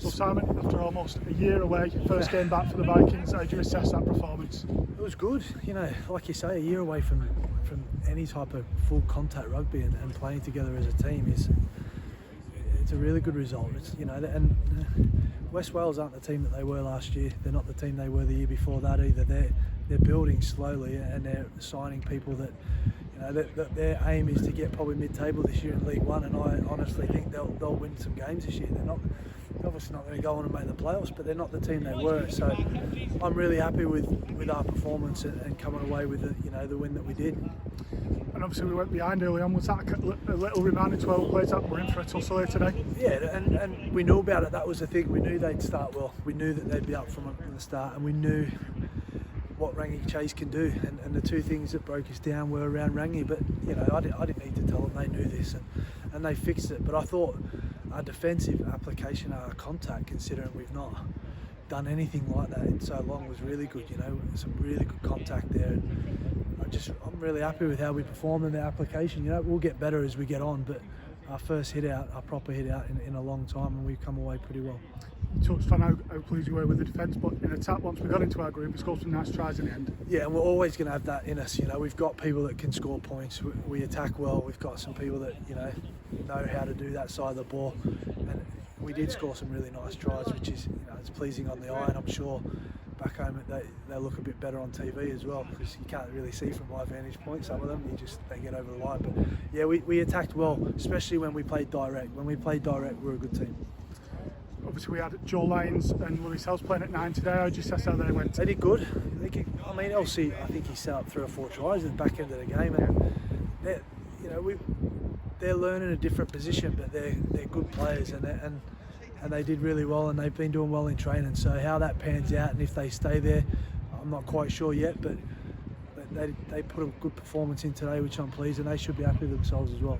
Well, Simon, after almost a year away, first game back for the Vikings, how do you assess that performance? It was good, like you say, a year away from any type of full contact rugby and playing together as a team it's a really good result. And West Wales aren't the team that they were last year. They're not the team they were the year before that either. They're building slowly and they're signing people that their aim is to get probably mid-table this year in League One, and I honestly think they'll win some games this year. They're obviously not going to go on and make the playoffs, but they're not the team they were. So I'm really happy with our performance and coming away with the win that we did. And obviously we went behind early on. Was that a little reminder to our players that we're in for a tussle here today? Yeah, and we knew about it. That was the thing. We knew they'd start well. We knew that they'd be up from the start, and we knew what Rangi Chase can do, and the two things that broke us down were around Rangi. But I didn't need to tell them. They knew this, and they fixed it. But I thought our defensive application, our contact, considering we've not done anything like that in so long, was really good. Some really good contact there. And I'm really happy with how we performed in the application. We'll get better as we get on, but our first hit out, our proper hit out in a long time, and we've come away pretty well. You touched on how pleased you were with the defence, but in attack, once we got into our group, we scored some nice tries in the end. Yeah, and we're always going to have that in us. We've got people that can score points. We attack well. We've got some people that know how to do that side of the ball, and we did score some really nice tries, which is it's pleasing on the eye, and I'm sure back home they look a bit better on TV as well, because you can't really see from my vantage point some of them. They get over the line. But yeah, we attacked well, especially when we played direct. When we played direct, we're a good team. Obviously we had Joe Lyons and Willie Sells playing at 9 today. How do you assess how they went? They did good. LC, I think he set up 3 or 4 tries at the back end of the game, and they're learning a different position, but they're good players, and they did really well, and they've been doing well in training. So how that pans out and if they stay there, I'm not quite sure yet, but they put a good performance in today, which I'm pleased, and they should be happy with themselves as well.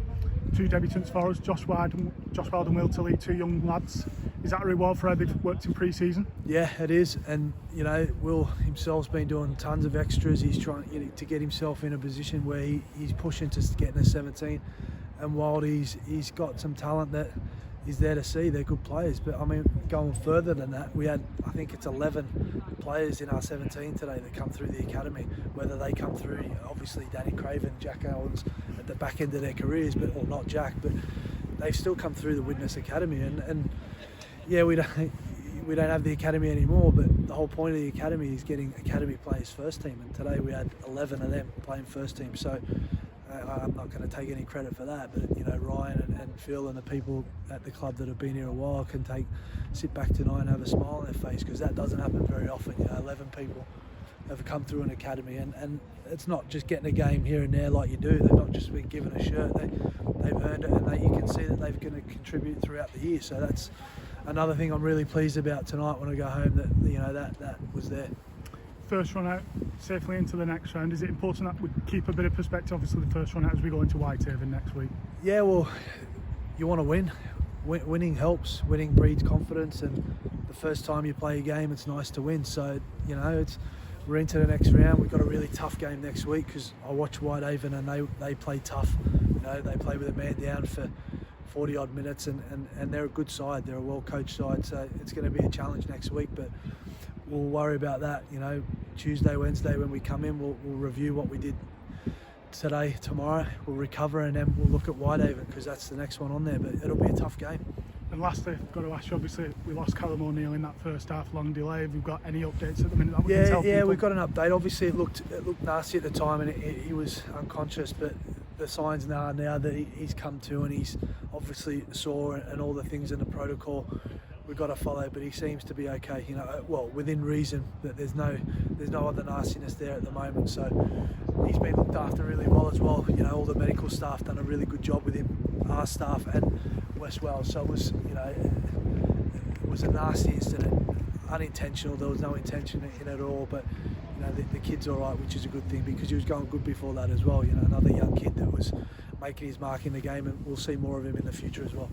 2 debutants for us, Josh Wild and Will Tilley, 2 young lads. Is that a reward for how they've worked in pre-season? Yeah, it is, and Will himself's been doing tons of extras. He's trying to get himself in a position where he's pushing to get in a 17, and Wild, he's got some talent that is there to see. They're good players, but going further than that, we had, I think it's 11 players in our 17 today that come through the academy. Whether they come through, obviously Danny Craven, Jack Owens at the back end of their careers, or not Jack, but they've still come through the Widnes Academy, and yeah, we don't have the academy anymore, but the whole point of the academy is getting academy players first team, and today we had 11 of them playing first team. So I'm not going to take any credit for that, but Ryan and Phil and the people at the club that have been here a while can sit back tonight and have a smile on their face, because that doesn't happen very often. 11 people have come through an academy, and it's not just getting a game here and there like you do. They've not just been given a shirt, they've earned it, and you can see that they're going to contribute throughout the year. So that's another thing I'm really pleased about tonight when I go home, that was there. First run out safely into the next round. Is it important that we keep a bit of perspective, obviously the first run out, as we go into Whitehaven next week? Yeah, well, you want to win. Winning helps. Winning breeds confidence, and the first time you play a game, it's nice to win. So we're into the next round. We've got a really tough game next week, because I watch Whitehaven and they play tough. They play with a man down for 40 odd minutes, and they're a good side. They're a well coached side, so it's going to be a challenge next week, but we'll worry about that Tuesday, Wednesday when we come in. We'll review what we did today, tomorrow, we'll recover, and then we'll look at Whitehaven, because that's the next one on there, but it'll be a tough game. And lastly, I've got to ask you, obviously we lost Callum O'Neill in that first half, long delay. Have you got any updates at the minute that we can tell people? Yeah, we've got an update. Obviously it looked nasty at the time, and he was unconscious, but the signs now that he's come to, and he's obviously sore, and all the things in the protocol we've got to follow, but he seems to be okay, well, within reason, that there's no other nastiness there at the moment. So he's been looked after really well as well. All the medical staff done a really good job with him, our staff and West Wales. So it was a nasty incident, unintentional. There was no intention in it at all, but the kid's all right, which is a good thing, because he was going good before that as well. Another young kid that was making his mark in the game, and we'll see more of him in the future as well.